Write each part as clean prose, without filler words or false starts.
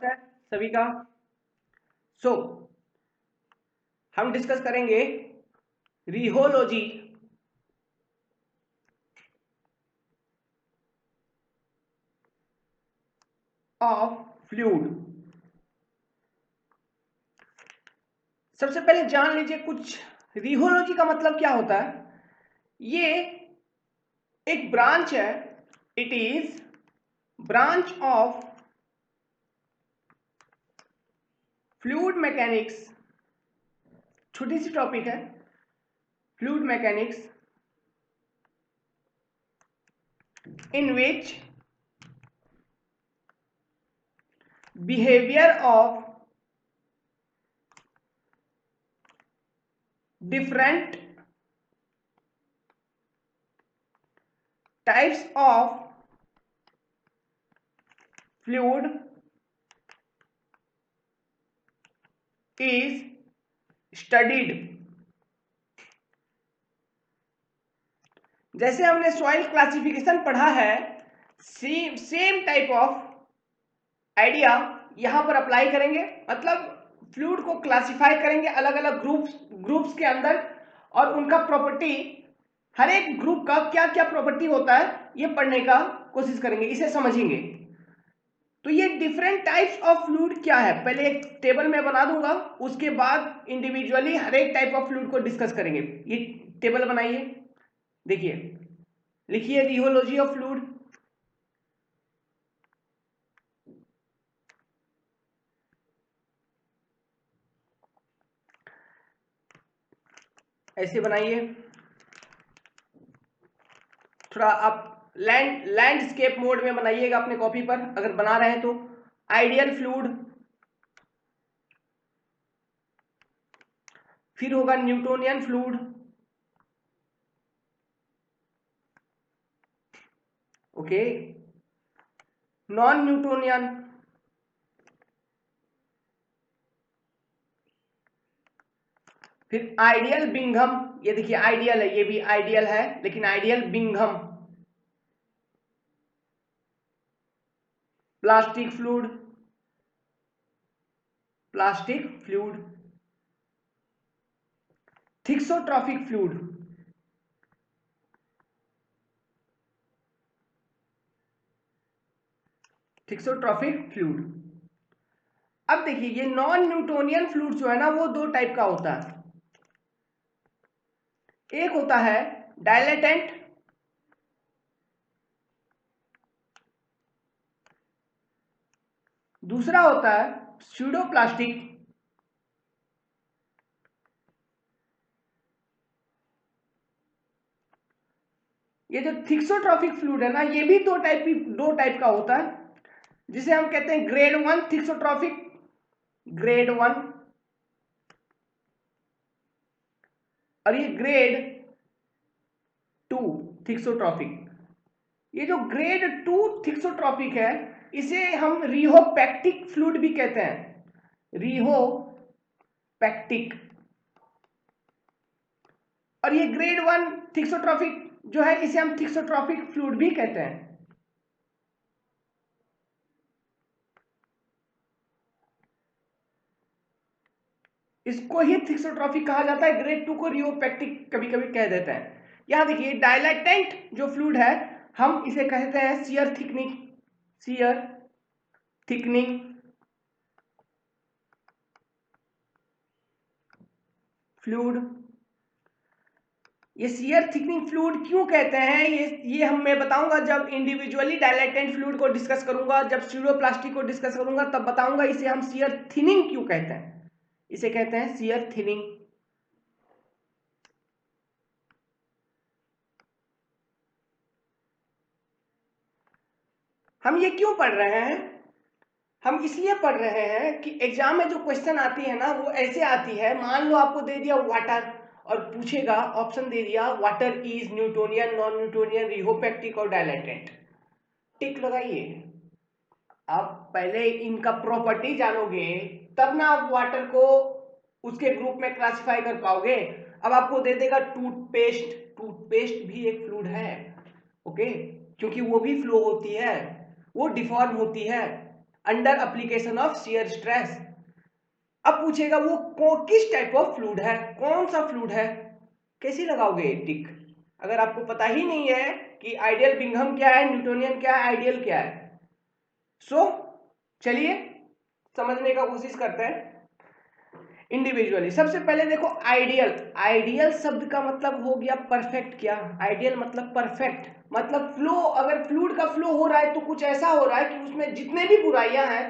है सभी का। सो हम डिस्कस करेंगे रिहोलॉजी ऑफ फ्लूइड। सबसे पहले जान लीजिए कुछ रिहोलॉजी का मतलब क्या होता है। ये एक ब्रांच है, it is branch of fluid mechanics. छोटी सी टॉपिक है, fluid mechanics, in which behavior of different types of fluid is studied। जैसे हमने सॉइल क्लासिफिकेशन पढ़ा है, सेम टाइप ऑफ आइडिया यहां पर अप्लाई करेंगे। मतलब फ्लूइड को क्लासिफाई करेंगे अलग अलग ग्रुप्स के अंदर, और उनका प्रॉपर्टी, हर एक ग्रुप का क्या क्या प्रॉपर्टी होता है ये पढ़ने का कोशिश करेंगे, इसे समझेंगे। तो ये डिफरेंट टाइप्स ऑफ फ्लूइड क्या है, पहले एक टेबल में बना दूंगा, उसके बाद इंडिविजुअली हर एक टाइप ऑफ फ्लूइड को डिस्कस करेंगे। ये टेबल बनाइए, देखिए, लिखिए रिहोलॉजी ऑफ फ्लूइड। ऐसे बनाइए, थोड़ा आप लैंडस्केप मोड में बनाइएगा अपने कॉपी पर अगर बना रहे हैं तो। आइडियल फ्लूइड, फिर होगा Newtonian fluid, okay, non Newtonian, फिर आइडियल बिंघम। ये देखिए आइडियल है, ये भी आइडियल है लेकिन ideal Bingham, plastic fluid, plastic fluid, thixotropic fluid, thixotropic fluid. अब देखिए ये नॉन न्यूटोनियन फ्लूइड जो है ना, वो दो टाइप का होता है। एक होता है डायलेटेंट, दूसरा होता है स्यूडोप्लास्टिक। ये जो थिक्सोट्रॉफिक फ्लूइड है ना, ये भी दो टाइप का होता है, जिसे हम कहते हैं ग्रेड 1 थिक्सोट्रॉफिक, ग्रेड 1, और ये ग्रेड 2 थिक्सोट्रॉफिक। ये जो ग्रेड 2 थिक्सोट्रॉफिक है, इसे हम रिहोपैक्टिक फ्लूइड भी कहते हैं, रिहोपैक्टिक। और ये ग्रेड 1 थिक्सोट्रॉफिक जो है, इसे हम थिक्सोट्रॉफिक फ्लूइड भी कहते हैं। इसको ही थिक्सोट्रॉफिक कहा जाता है, ग्रेड 2 को रिहोपैक्टिक कभी कभी कह देते हैं। यहां देखिए डायलेटेंट जो फ्लूइड है, हम इसे कहते हैं shear thickening, shear thickening fluid. ये शियर थिकनिंग फ्लूइड क्यों कहते हैं, ये मैं बताऊंगा जब इंडिविजुअली डायलेटेंट फ्लूइड को डिस्कस करूंगा, जब स्यूडोप्लास्टिक को डिस्कस करूंगा तब बताऊंगा इसे हम शियर थिनिंग क्यों कहते हैं। इसे कहते हैं शियर थिनिंग। हम ये क्यों पढ़ रहे हैं, हम इसलिए पढ़ रहे हैं कि एग्जाम में जो क्वेश्चन आती है ना, वो ऐसे आती है। मान लो आपको दे दिया वाटर और पूछेगा, ऑप्शन दे दिया water is Newtonian, non Newtonian, rheopectic और डायलेटेंट, टिक लगाइए। आप पहले इनका प्रॉपर्टी जानोगे तब ना आप वाटर को उसके ग्रुप में क्लासिफाई कर पाओगे। अब आपको दे देगा टूथपेस्ट, टूथपेस्ट भी एक फ्लूइड है, ओके, क्योंकि वो भी फ्लो होती है, वो डिफॉर्म होती है। Under application of shear stress. अब पूछेगा वो किस टाइप ऑफ फ्लूइड है, कौन सा फ्लूइड है, कैसे लगाओगे टिक? अगर आपको पता ही नहीं है कि आइडियल बिंघम क्या है, न्यूटोनियन क्या है, आइडियल क्या है। चलिए समझने का कोशिश करते हैं इंडिविजुअली। सबसे पहले देखो आइडियल, आइडियल शब्द का मतलब हो गया परफेक्ट। क्या आइडियल मतलब परफेक्ट, मतलब फ्लो, अगर फ्लूइड का फ्लो हो रहा है तो कुछ ऐसा हो रहा है कि उसमें जितने भी बुराइयां हैं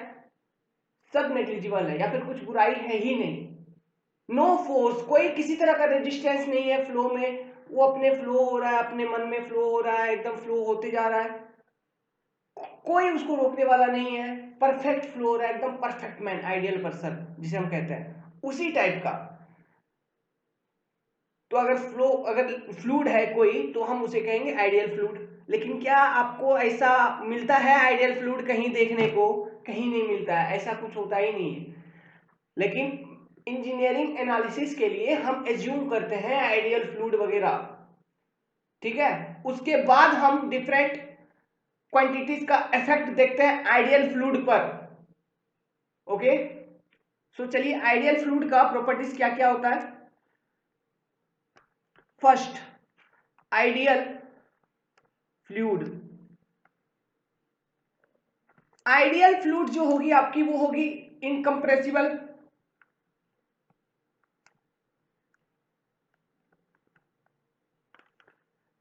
सब नेग्लिजिबल है या फिर कुछ बुराई है ही नहीं। नो फोर्स, कोई किसी तरह का रेजिस्टेंस नहीं है फ्लो में, वो अपने फ्लो हो रहा है, अपने मन में फ्लो हो रहा है, एकदम फ्लो होते जा रहा है, कोई उसको रोकने वाला नहीं है, परफेक्ट फ्लो हो रहा है, एकदम परफेक्ट मैन, आइडियल पर्सन जिसे हम कहते हैं, उसी टाइप का। तो अगर फ्लूइड है कोई तो हम उसे कहेंगे आइडियल फ्लूइड। लेकिन क्या आपको ऐसा मिलता है आइडियल फ्लूइड कहीं देखने को? कहीं नहीं मिलता है, ऐसा कुछ होता ही नहीं है। लेकिन इंजीनियरिंग एनालिसिस के लिए हम एज्यूम करते हैं आइडियल फ्लूइड वगैरह, ठीक है। उसके बाद हम डिफरेंट क्वांटिटीज का इफेक्ट देखते हैं आइडियल फ्लूइड पर। ओके, चलिए आइडियल फ्लूइड का प्रॉपर्टीज क्या क्या होता है। First, ideal fluid, ideal fluid जो होगी आपकी वो होगी इनकम्प्रेसिबल,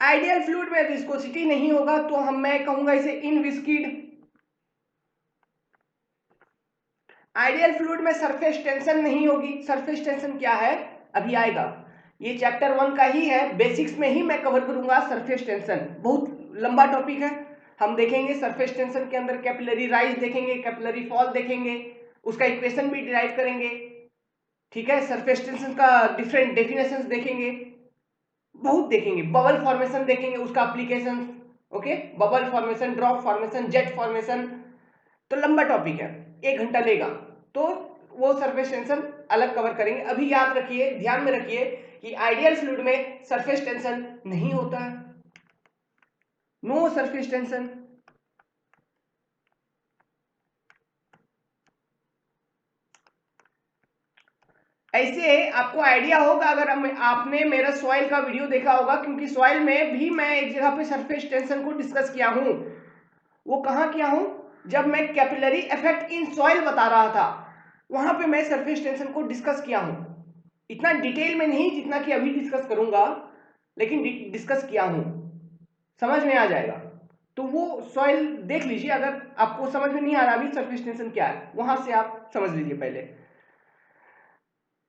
आइडियल फ्लूइड में विस्कोसिटी नहीं होगा तो मैं कहूंगा इसे इनविस्किड। आइडियल फ्लूइड में सरफेस टेंशन नहीं होगी। सरफेस टेंशन क्या है अभी आएगा, ये चैप्टर 1 का ही है, बेसिक्स में ही मैं कवर करूंगा सरफेस टेंशन, बहुत लंबा टॉपिक है। हम देखेंगे सरफेस टेंशन के अंदर कैपिलरी राइज देखेंगे, कैपिलरी फॉल देखेंगे, उसका इक्वेशन भी डिराइव करेंगे, ठीक है। सरफेस टेंशन का डिफरेंट डेफिनेशंस देखेंगे, बहुत देखेंगे, बबल फॉर्मेशन देखेंगे, उसका application, okay, bubble formation, drop formation, jet formation, तो लंबा टॉपिक है, 1 घंटा लेगा, तो वो सरफेस टेंशन अलग कवर करेंगे। अभी याद रखिए, ध्यान में रखिए कि आइडियल फ्लूइड में सरफेस टेंशन नहीं होता है, नो सरफेस टेंशन। ऐसे आपको आइडिया होगा अगर आपने मेरा सॉइल का वीडियो देखा होगा, क्योंकि सॉइल में भी मैं एक जगह पे सरफेस टेंशन को डिस्कस किया हूं। वो कहां किया हूं? जब मैं कैपिलरी इफेक्ट इन सॉइल बता रहा था, वहां पे मैं सरफेस टेंशन को डिस्कस किया हूं, इतना डिटेल में नहीं जितना कि अभी डिस्कस करूंगा, लेकिन डिस्कस किया हूं, समझ में आ जाएगा। तो वो सॉइल देख लीजिए, अगर आपको समझ में नहीं आ रहा अभी सरफेस टेंशन क्या है, वहां से आप समझ लीजिए पहले।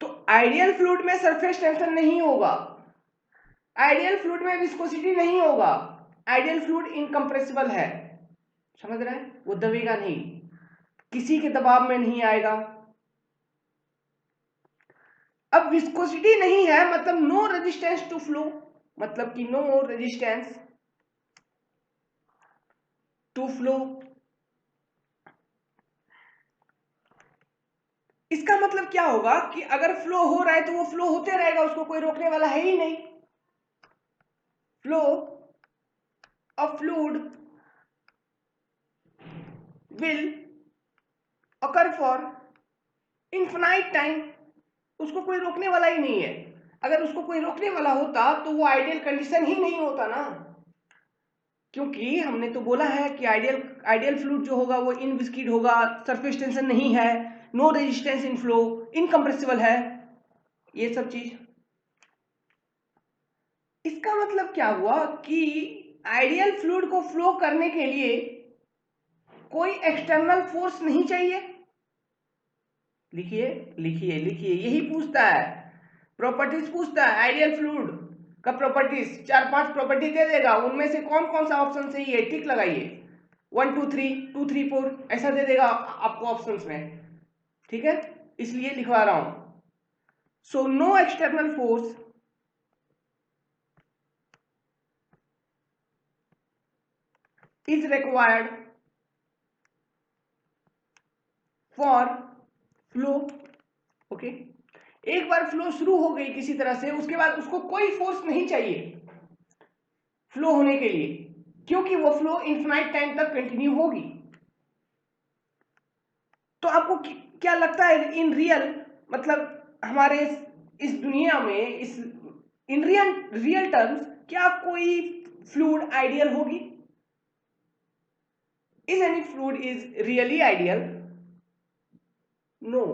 तो आइडियल फ्लूइड में सरफेस टेंशन नहीं होगा, आइडियल फ्लूइड में विस्कोसिटी नहीं होगा, आइडियल फ्लूइड इनकम्प्रेसिबल है, समझ रहे हैं, वो दबेगा नहीं, किसी के दबाव में नहीं आएगा। अब विस्कोसिटी नहीं है मतलब नो रेजिस्टेंस टू फ्लो, मतलब कि नो रेजिस्टेंस टू फ्लो। इसका मतलब क्या होगा कि अगर फ्लो हो रहा है तो वो फ्लो होते रहेगा, उसको कोई रोकने वाला है ही नहीं। Flow of fluid will occur for infinite time, उसको कोई रोकने वाला ही नहीं है। अगर उसको कोई रोकने वाला होता तो वो आइडियल कंडीशन ही नहीं होता ना, क्योंकि हमने तो बोला है कि आइडियल फ्लूइड जो होगा वो इनविस्किड होगा, सरफेस टेंशन नहीं है, no resistance in flow, incompressible है, ये सब चीज। इसका मतलब क्या हुआ कि आइडियल फ्लूइड को फ्लो करने के लिए कोई एक्सटर्नल फोर्स नहीं चाहिए। लिखिए लिखिए लिखिए, यही पूछता है, प्रॉपर्टीज पूछता है आइडियल फ्लूइड का, प्रॉपर्टीज 4-5 प्रॉपर्टी दे देगा, उनमें से कौन कौन सा ऑप्शन सही है टिक लगाइए, 1 2 3 2 3 4 ऐसा दे देगा आपको ऑप्शंस में, ठीक है, इसलिए लिखवा रहा हूं। So no external force is required for flow, okay. एक बार फ्लो शुरू हो गई किसी तरह से, उसके बाद उसको कोई फोर्स नहीं चाहिए फ्लो होने के लिए, क्योंकि वो फ्लो इन्फिनाइट टाइम तक कंटिन्यू होगी। आपको क्या लगता है इन रियल, मतलब हमारे इस दुनिया में, इस इन रियल टर्म्स क्या कोई फ्लूइड आइडियल होगी? Is any fluid is really ideal? No,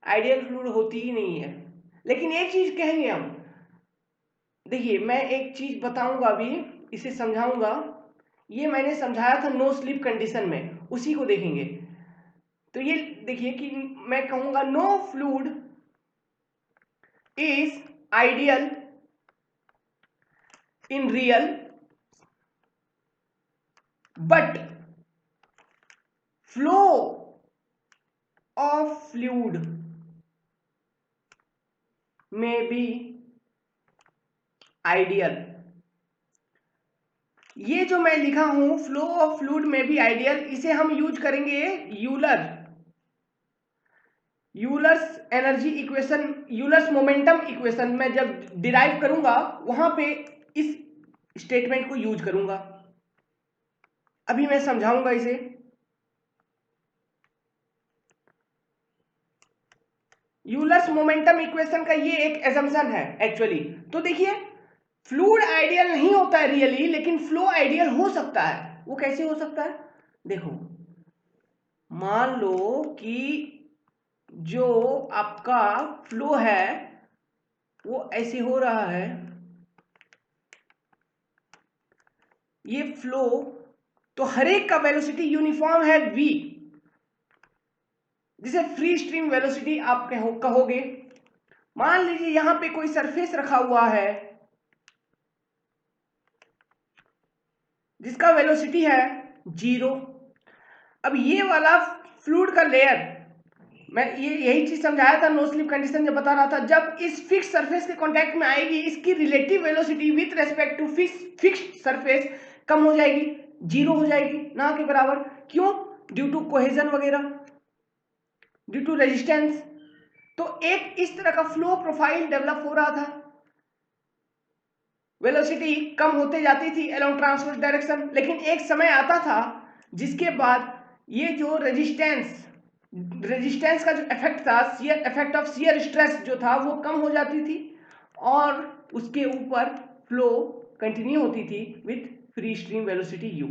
ideal fluid होती ही नहीं है। लेकिन एक चीज कहेंगे हम, देखिए मैं एक चीज बताऊंगा अभी, इसे समझाऊंगा। ये मैंने समझाया था नो स्लीप कंडीशन में, उसी को देखेंगे। तो ये देखिए कि मैं कहूंगा no fluid is ideal in real, but flow of fluid में बी आइडियल। ये जो मैं लिखा हूं फ्लो ऑफ फ्लूइड में भी आइडियल, इसे हम यूज करेंगे Euler's energy equation, Euler's momentum equation में जब डिराइव करूंगा वहां पे इस स्टेटमेंट को यूज करूंगा। अभी मैं समझाऊंगा इसे। यूलर्स मोमेंटम इक्वेशन का ये एक एजम्पशन है एक्चुअली। तो देखिए फ्लूइड आइडियल नहीं होता है रियली, लेकिन फ्लो आइडियल हो सकता है। वो कैसे हो सकता है? देखो मान लो कि जो आपका फ्लो है वो ऐसे हो रहा है, ये फ्लो, तो हर एक का वेलोसिटी यूनिफॉर्म है v, जिसे फ्री स्ट्रीम वेलोसिटी आप कहोगे। मान लीजिए यहां पे कोई सरफेस रखा हुआ है जिसका वेलोसिटी है 0। अब ये वाला फ्लूइड का लेयर, मैं यही चीज समझाया था नो स्लिप कंडीशन जब बता रहा था, जब इस फिक्स सरफेस के कांटेक्ट में आएगी इसकी relative velocity with respect to fixed surface कम हो जाएगी, 0 हो जाएगी, ना के बराबर। क्यों? ड्यू टू कोहेजन वगैरह, ड्यू टू रेजिस्टेंस। तो एक इस तरह का फ्लो प्रोफाइल डेवलप हो रहा था, वेलोसिटी कम होते जाती थी अलोंग ट्रांसवर्स डायरेक्शन। लेकिन एक समय आता था जिसके बाद ये जो रेजिस्टेंस का जो इफेक्ट था, shear effect of shear stress जो था वो कम हो जाती थी, और उसके ऊपर फ्लो कंटिन्यू होती थी with free stream velocity u।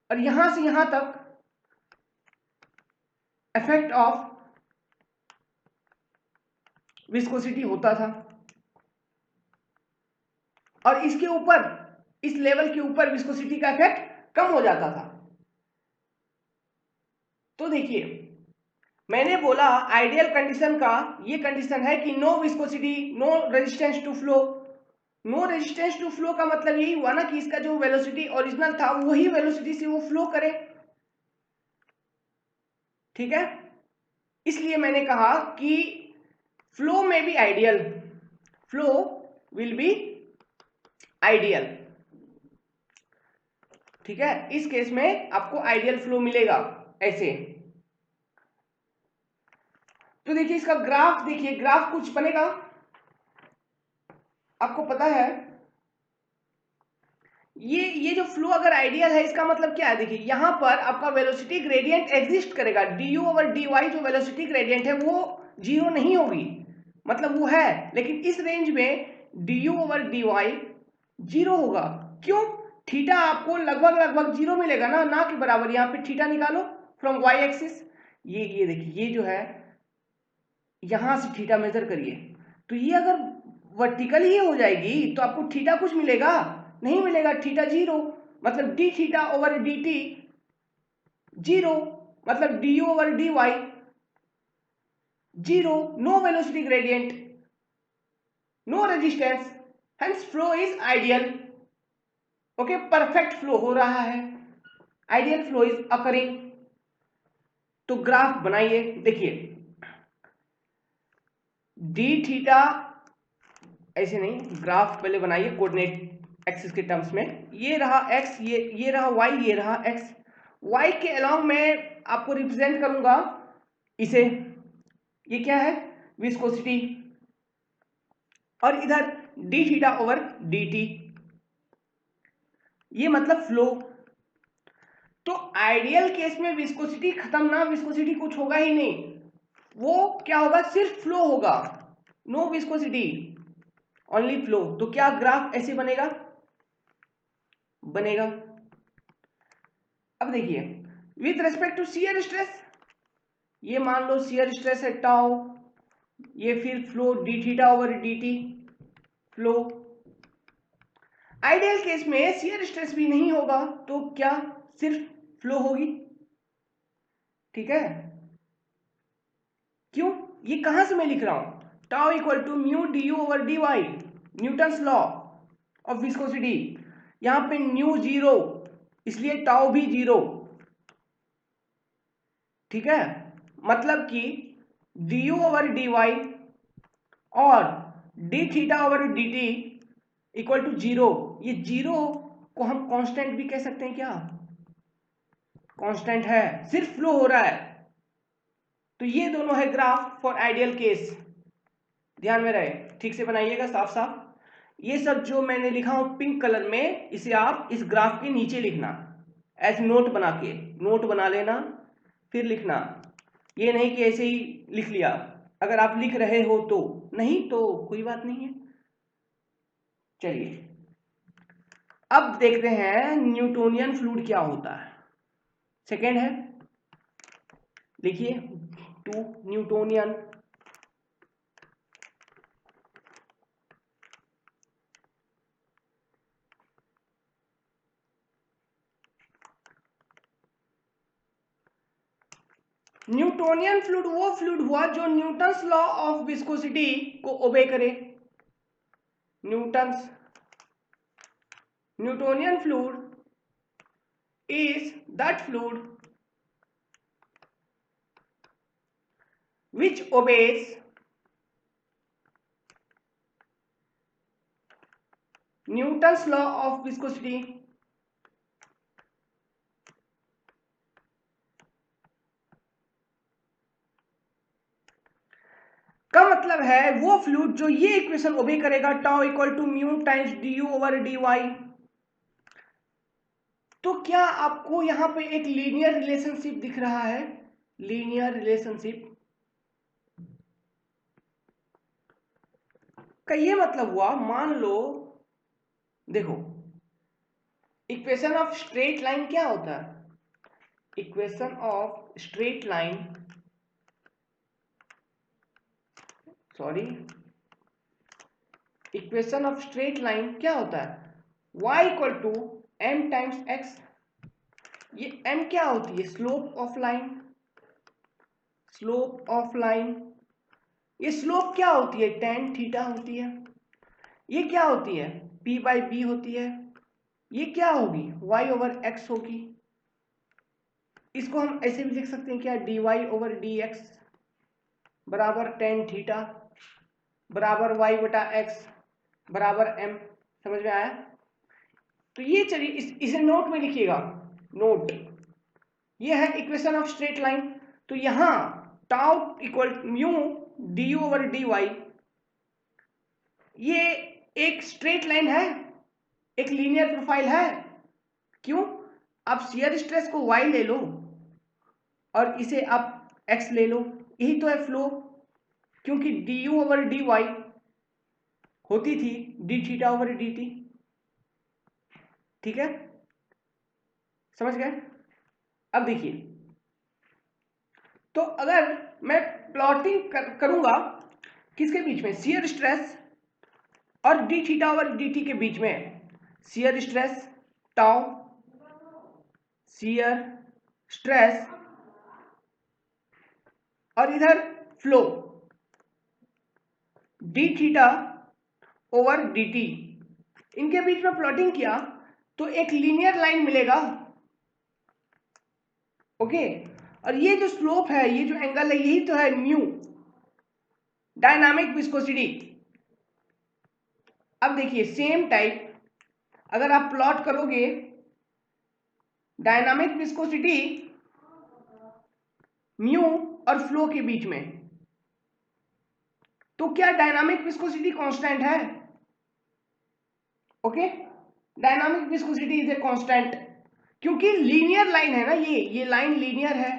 और यहां से यहां तक इफेक्ट ऑफ विस्कोसिटी होता था, और इसके ऊपर, इस लेवल के ऊपर विस्कोसिटी का इफेक्ट कम हो जाता था। तो देखिए मैंने बोला आइडियल कंडीशन का ये कंडीशन है कि no viscosity, no resistance to flow. No resistance to flow का मतलब यही हुआ ना कि इसका जो वेलोसिटी ओरिजिनल था वही वेलोसिटी से वो फ्लो करे, ठीक है। इसलिए मैंने कहा कि फ्लो में भी ideal, flow will be ideal, ठीक है। इस केस में आपको आइडियल फ्लो मिलेगा ऐसे। तो देखिए इसका ग्राफ, देखिए ग्राफ कुछ बनेगा, आपको पता है ये जो फ्लो अगर आइडियल है इसका मतलब क्या है? देखिए यहां पर आपका वेलोसिटी ग्रेडियंट एग्जिस्ट करेगा, du ओवर dy जो वेलोसिटी ग्रेडियंट है वो 0 नहीं होगी, मतलब वो है, लेकिन इस रेंज में du ओवर dy 0 होगा। क्यों? थीटा आपको लगभग लगभग 0 मिलेगा ना के बराबर। यहां पे थीटा निकालो फ्रॉम y एक्सिस, ये देखिए ये जो है यहां से थीटा मेजर करिए, तो ये अगर वर्टिकल ही हो जाएगी तो आपको थीटा कुछ मिलेगा? नहीं मिलेगा, थीटा 0, मतलब d theta over d t 0, मतलब d over d y 0, no velocity gradient, no resistance, hence flow is ideal. Okay, perfect flow हो रहा है, आइडियल फ्लो इज अकरिंग। तो ग्राफ बनाइए, देखिए डी थीटा, ऐसे नहीं, ग्राफ पहले बनाइए कोऑर्डिनेट एक्सिस के टर्म्स में। ये रहा x, ये रहा y, ये रहा x। y के अलोंग मैं आपको रिप्रेजेंट करूंगा इसे, ये क्या है? विस्कोसिटी, और इधर D theta over d t, ये मतलब फ्लो। तो आइडियल केस में विस्कोसिटी खत्म ना, विस्कोसिटी कुछ होगा ही नहीं, वो क्या होगा, सिर्फ फ्लो होगा, नो विस्कोसिटी ओनली फ्लो। तो क्या ग्राफ ऐसे बनेगा, बनेगा। अब देखिए with respect to shear stress, ये मान लो शियर स्ट्रेस है टाउ, ये फिर flow d theta over d t flow. Ideal case में शियर स्ट्रेस भी नहीं होगा तो क्या सिर्फ फ्लो होगी, ठीक है। क्यों, ये कहां से मैं लिख रहा हूं, tau equal to mu d u over d y, Newton's law of viscosity. यहां पे न्यू जीरो इसलिए टाउ भी जीरो, ठीक है। मतलब कि d u over d y और d theta over d t equal to zero. ये जीरो को हम कांस्टेंट भी कह सकते हैं, क्या कांस्टेंट है, सिर्फ फ्लो हो रहा है। तो ये दोनों है ग्राफ फॉर आइडियल केस, ध्यान में रहे, ठीक से बनाइएगा साफ साफ। ये सब जो मैंने लिखा हूं पिंक कलर में, इसे आप इस ग्राफ के नीचे लिखना, एज नोट बना के, नोट बना लेना फिर लिखना। ये नहीं कि ऐसे ही लिख लिया, अगर आप लिख रहे हो तो, नहीं तो कोई बात नहीं है। चलिए अब देखते हैं न्यूटोनियन फ्लूइड क्या होता है। सेकेंड है, लिखिए टू न्यूटोनियन न्यूटोनियन फ्लूइड वो फ्लूइड हुआ जो न्यूटन्स लॉ ऑफ विस्कोसिटी को ओबे करे। Newtonian fluid is that fluid which obeys Newton's law of viscosity का मतलब है वो फ्लूइड जो ये इक्वेशन ओबे करेगा, tau equal to mu times d u over d y. तो क्या आपको यहां पे एक लीनियर रिलेशनशिप दिख रहा है, लीनियर रिलेशनशिप का ये मतलब हुआ, मान लो देखो इक्वेशन ऑफ स्ट्रेट लाइन क्या होता है, equation of straight line, sorry equation of straight line क्या होता है, y equal to m times x। ये m क्या होती है, slope of line, slope of line. ये स्लोप क्या होती है, tan थीटा होती है। ये क्या होती है, p बाई बी होती है। ये क्या होगी, y ओवर x होगी। इसको हम ऐसे भी लिख सकते हैं क्या, dy ओवर dx बराबर tan थीटा बराबर y बटा x बराबर m। समझ में आया। तो ये चलिए इसे नोट में लिखिएगा, नोट, ये है इक्वेशन ऑफ स्ट्रेट लाइन। तो यहां tau equal mu d u over d y, ये एक स्ट्रेट लाइन है, एक लीनियर प्रोफाइल है। क्यों, आप शियर स्ट्रेस को y ले लो और इसे आप x ले लो, यही तो है फ्लो। क्योंकि d u over d y होती थी d theta over d t, ठीक है, समझ गए। अब देखिए, तो अगर मैं प्लॉटिंग करूंगा किसके बीच में, शियर स्ट्रेस और d theta over d T के बीच में, shear stress tau, shear stress और इधर flow d theta over d T, इनके बीच में प्लॉटिंग किया तो एक लीनियर लाइन मिलेगा, ओके। और ये जो स्लोप है, ये जो एंगल है, यही तो है म्यू, डायनामिक विस्कोसिटी। अब देखिए सेम टाइप अगर आप प्लॉट करोगे डायनामिक विस्कोसिटी म्यू और फ्लो के बीच में, तो क्या डायनामिक विस्कोसिटी कांस्टेंट है, okay, dynamic viscosity is a constant. क्योंकि लीनियर लाइन है ना, ये लाइन लीनियर है,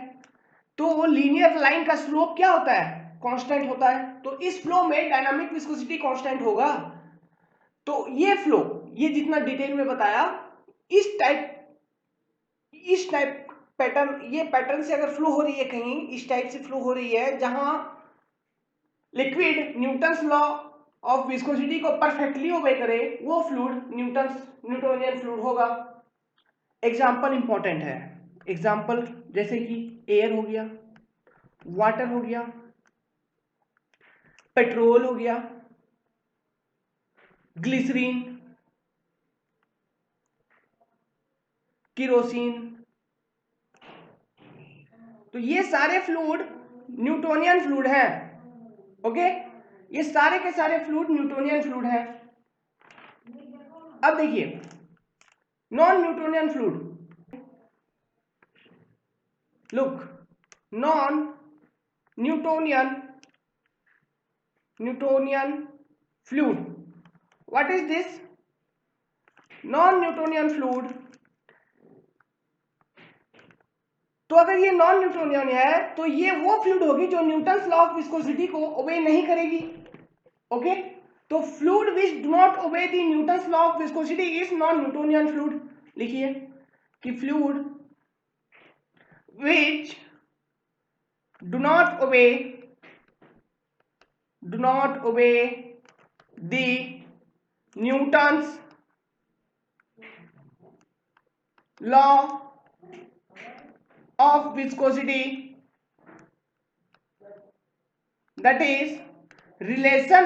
तो लीनियर लाइन का स्लोप क्या होता है, कांस्टेंट होता है। तो इस फ्लो में डायनामिक विस्कोसिटी कांस्टेंट होगा। तो ये फ्लो, ये जितना डिटेल में बताया, इस टाइप पैटर्न, ये पैटर्न से अगर फ्लो हो रही है कहीं, इस टाइप से फ्लो हो रही है जहां liquid Newton's law of viscosity को परफेक्टली ओबे करे, वो फ्लूइड न्यूटोनियन फ्लूइड होगा। एग्जाम्पल इंपॉर्टेंट है। एग्जाम्पल जैसे कि एयर हो गया, वाटर हो गया, पेट्रोल हो गया, ग्लिसरीन, किरोसिन। तो ये सारे फ्लूइड न्यूटोनियन फ्लूइड है। ओके, ये सारे के सारे फ्लूइड न्यूटोनियन फ्लूइड है। अब देखिए non Newtonian fluid, look, non Newtonian fluid. What is this? Non-Newtonian fluid. तो अगर ये नॉन न्यूटोनियन है तो ये वो फ्लूइड होगी जो न्यूटन्स लॉ ऑफ विस्कोसिटी को ओबे नहीं करेगी। ओके, तो fluid which do not obey the Newton's law of viscosity is non Newtonian fluid. लिखिए कि fluid which do not obey the Newton's law of viscosity, that is relation,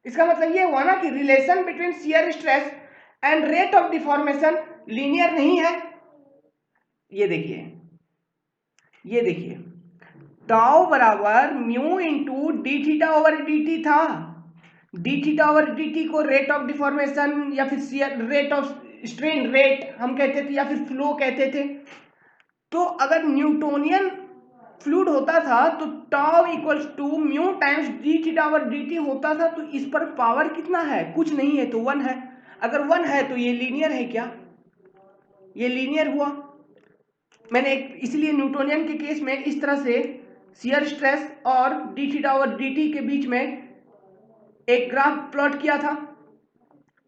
इसका मतलब ये हुआ ना कि relation between shear stress and rate of deformation linear नहीं है। ये देखिए टाउ बराबर mu into d theta over d t था। D theta over d t को रेट ऑफ डिफॉर्मेशन या फिर shear rate of strain rate हम कहते थे, या फिर फ्लो कहते थे। तो अगर न्यूटोनियन फ्लूइड होता था तो tau equals to mu times d theta over d t होता था। तो इस पर पावर कितना है, कुछ नहीं है, तो 1 है। अगर 1 है तो ये लीनियर है क्या, ये लीनियर हुआ। मैंने इसलिए न्यूटोनियन के केस में इस तरह से शियर स्ट्रेस और d theta over d T के बीच में एक ग्राफ प्लॉट किया था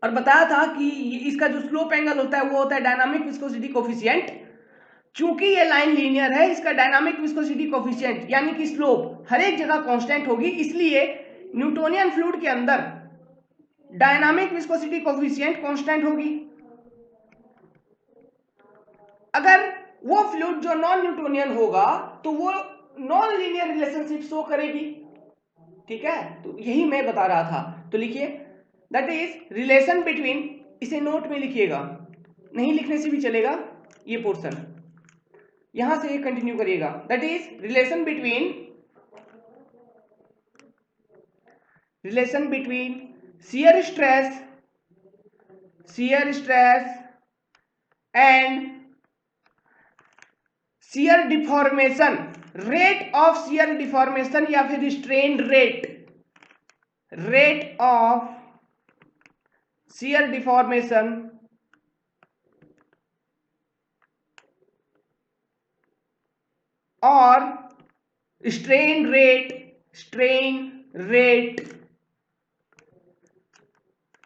और बताया था कि इसका जो स्लोप एंगल होता है वो होता है डायनामिक विस्कोसिटी कोफिशिएंट। चूंकि ये लाइन लीनियर है, इसका डायनामिक विस्कोसिटी कोफिशिएंट यानी कि स्लोप हर एक जगह कांस्टेंट होगी, इसलिए न्यूटोनियन फ्लूइड के अंदर डायनामिक विस्कोसिटी कोफिशिएंट कांस्टेंट होगी। अगर वो फ्लूइड जो नॉन न्यूटोनियन होगा तो वो नॉन लीनियर रिलेशनशिप शो करेगी। ठीक है, तो यही मैं बता रहा था। तो लिखिए दैट इज रिलेशन बिटवीन, इसे नोट में लिखिएगा, नहीं लिखने से भी चलेगा, ये पोर्शन यहां से कंटिन्यू करिएगा। That is relation between shear stress and shear deformation, rate of shear deformation या फिर strain rate of shear deformation और strain rate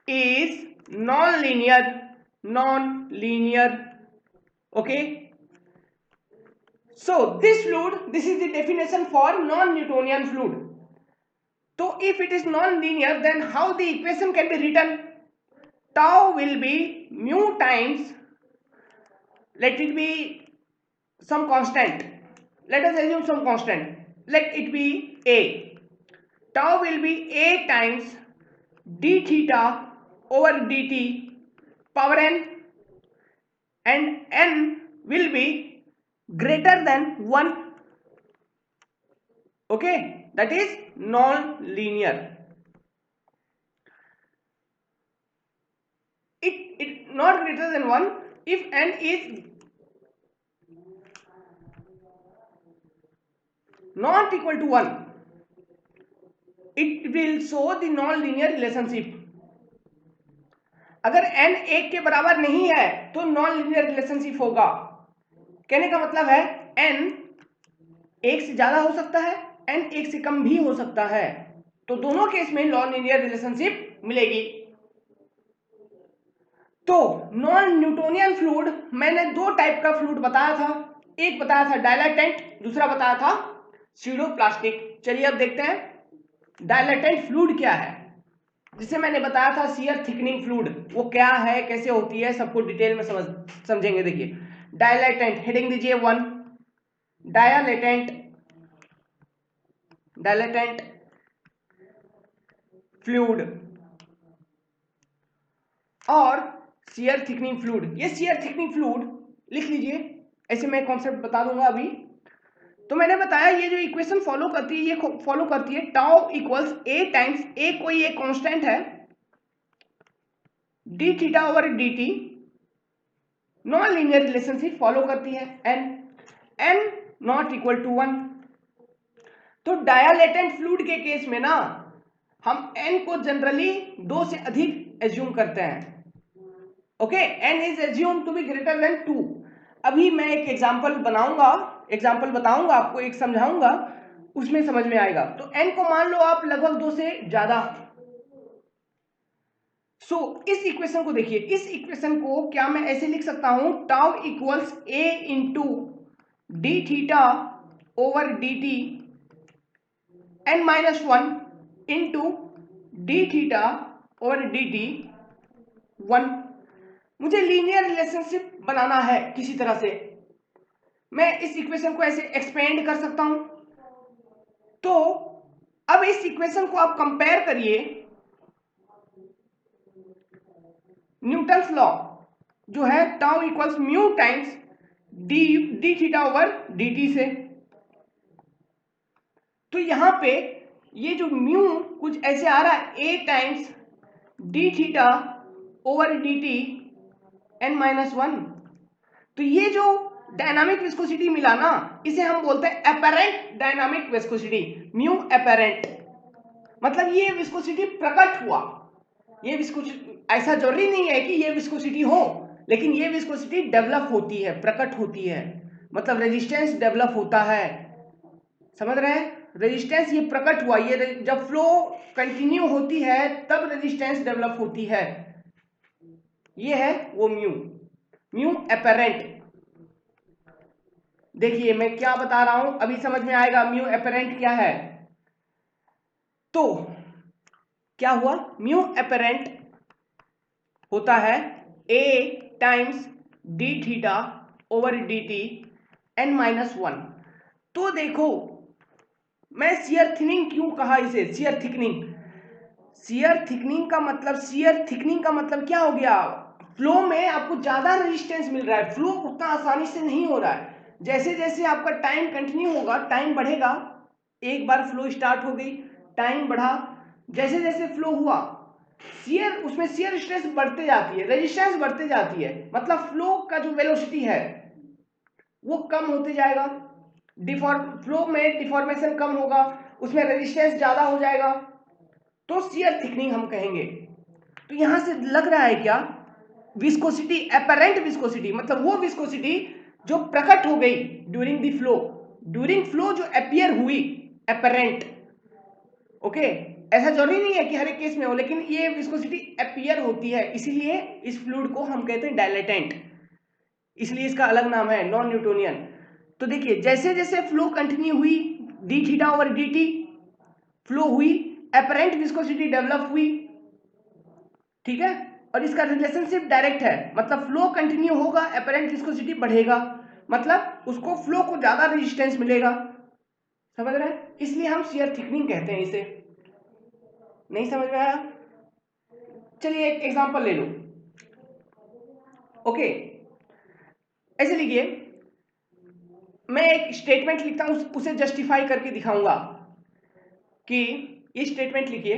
is non-linear. Okay, so this is the definition for non-Newtonian fluid. So if it is non-linear, then how the equation can be written? Tau will be mu times, let it be some constant, let us assume some constant, let it be a. Tau will be a times d theta over dt power n, and n will be greater than 1. Okay, that is non-linear. It not greater than 1 if n is not equal to 1, it will show the non-linear relationship. अगर n 1 के बराबर नहीं है तो non linear relationship होगा। कहने का मतलब है n 1 से ज्यादा हो सकता है, n 1 से कम भी हो सकता है, तो दोनों केस में नॉन लीनियर रिलेशनशिप मिलेगी। तो नॉन न्यूटोनियन फ्लूइड मैंने दो टाइप का फ्लूइड बताया था, एक बताया था डायलेटेंट, दूसरा बताया था स्यूडोप्लास्टिक। चलिए अब देखते हैं डायलेटेंट फ्लूइड क्या है। जिसे मैंने बताया था शियर थिकनिंग फ्लूइड, वो क्या है, कैसे होती है, सबको डिटेल में समझेंगे। देखिए डायलेटेंट, हेडिंग दीजिए 1, डायलेटेंट, डायलेटेंट फ्लूइड और शियर थिकनिंग फ्लूइड। ये शियर थिकनिंग फ्लूइड लिख लीजिए, ऐसे मैं कॉन्सेप्ट बता दूंगा अभी। तो मैंने बताया ये जो इक्वेशन फॉलो करती है, ये फॉलो करती है टाउ इक्वल्स ए टाइम्स ए, कोई एक कांस्टेंट है, D theta over d T, non linear relationship follow करती है, एन नॉट इक्वल टू 1। तो डायलेटेंट फ्लूइड के केस में ना हम n को जनरली 2 से अधिक एज्यूम करते हैं। Okay, n is assume to be greater than 2। अभी मैं एक एग्जांपल बताऊंगा आपको, एक समझाऊंगा, उसमें समझ में आएगा। तो n को मान लो आप लगभग 2 से ज्यादा। इस इक्वेशन को देखिए, इस इक्वेशन को क्या मैं ऐसे लिख सकता हूं, tau equals a into d theta over d T n minus 1 into d theta over d T 1। मुझे लीनियर रिलेशनशिप बनाना है किसी तरह से, मैं इस इक्वेशन को ऐसे एक्सपेंड कर सकता हूं। तो अब इस इक्वेशन को आप कंपेयर करिए न्यूटन्स लॉ जो है tau equals mu times d theta over d T से। तो यहां पे ये जो म्यू कुछ ऐसे आ रहा है a times d theta over d T n minus 1। तो ये जो डायनामिक विस्कोसिटी मिला ना, इसे हम बोलते हैं apparent dynamic viscosity, mu apparent. मतलब ये विस्कोसिटी प्रकट हुआ, ये विस्कोसिटी, ऐसा जरूरी नहीं है कि ये विस्कोसिटी हो, लेकिन ये विस्कोसिटी डेवलप होती है, प्रकट होती है, मतलब रेजिस्टेंस डेवलप होता है। समझ रहे हैं, रेजिस्टेंस ये प्रकट हुआ, ये जब फ्लो कंटिन्यू होती है तब रेजिस्टेंस डेवलप होती है। ये है वो म्यू एपेरेंट। देखिए मैं क्या बता रहा हूं, अभी समझ में आएगा म्यू एपेरेंट क्या है। तो क्या हुआ, म्यू एपेरेंट होता है a times d theta over d T n minus 1। तो देखो मैं शियर थिकनिंग क्यों कहा इसे, शियर थिकनिंग। शियर थिकनिंग का मतलब क्या हो गया, फ्लो में आपको ज्यादा रेजिस्टेंस मिल रहा है, फ्लो उतना आसानी से नहीं हो रहा है। जैसे जैसे आपका टाइम कंटिन्यू होगा, टाइम बढ़ेगा, एक बार फ्लो स्टार्ट हो गई, टाइम बढ़ा, जैसे जैसे फ्लो हुआ उसमें शियर स्ट्रेस बढ़ते जाती है, रेजिस्टेंस बढ़ते जाती है, मतलब फ्लो का जो वेलोसिटी है वो कम होते जाएगा, फ्लो में डिफॉर्मेशन कम होगा, उसमें रेजिस्टेंस ज्यादा हो जाएगा, तो शियर थिकनिंग हम कहेंगे। तो यहां से लग रहा है क्या, विस्कोसिटी, एपेरेंट विस्कोसिटी, मतलब वो विस्कोसिटी जो प्रकट हो गई ड्यूरिंग फ्लो जो अपीयर हुई, एपेरेंट। ओके, ऐसा जरूरी नहीं है कि हर एक केस में हो, लेकिन ये विस्कोसिटी अपीयर होती है, इसीलिए इस फ्लूइड को हम कहते हैं डायलेटेंट, इसलिए इसका अलग नाम है नॉन न्यूटोनियन। तो देखिए जैसे जैसे फ्लो कंटिन्यू हुई, D theta over d t flow हुई, अपरेंट विस्कोसिटी डेवलप हुई, ठीक है, और इसका रिलेशनशिप डायरेक्ट है, मतलब फ्लो कंटिन्यू होगा, अपरेंट विस्कोसिटी बढ़ेगा, मतलब उसको फ्लो को ज्यादा रेजिस्टेंस मिलेगा। समझ रहे हैं, इसलिए हम शियर थिकनिंग कहते हैं इसे। नहीं समझ में आया, चलिए एक एग्जांपल ले लो। ओके, ऐसे लिखिए, मैं एक स्टेटमेंट लिखता हूं, उसे जस्टिफाई करके दिखाऊंगा कि ये स्टेटमेंट लिखिए,